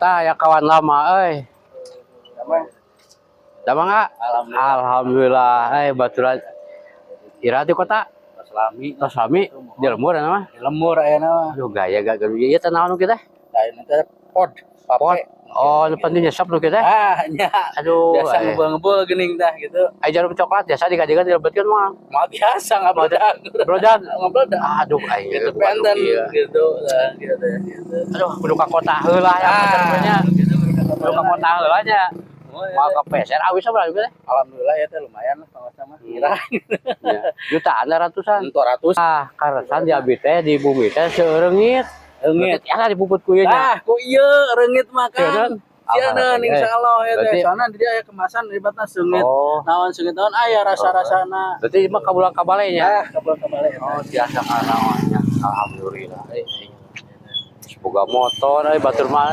Tah ya kawan lama Damang enggak? Alhamdulillah. Baturan Ira di kota Taslami di lembur nama. Di lembur aya nama. Aduh gaya gak gaduh ieu teh naon kita? Lain teh pod, pape. Oh, nu penting nyesep nu kita. Nya. Aduh. Biasa ngebel-ngebel geuning tah gitu. Aya jarum coklat biasa digadegan dilebetkeun mah. Mah biasa ngabrodak. Brodak. Ngabrodak. Aduh aya Gitu penten gitu lah gitu. Aduh kudu ka kota heula ya benernya. Kudu ka kota heula nya. Mau ke peser awis berapa juga teh? Alhamdulillah ya teh lumayan lah sama-sama. Kira. Jutaan ratusan. Untuk ratus. Karesan di abi teh di bumi teh seureungit. Reungit. Ya dipuput ku ieu nya. Ku ieu reungit makan. Sianan insyaallah ya teh. Soalna dia aya kemasan ribatna seungit. Naon seungit naon aya rasa-rasana. Berarti mah kabulang kabale nya. Kabulang kabale. Oh, biasa kana alhamdulillah. Semoga motor batur mah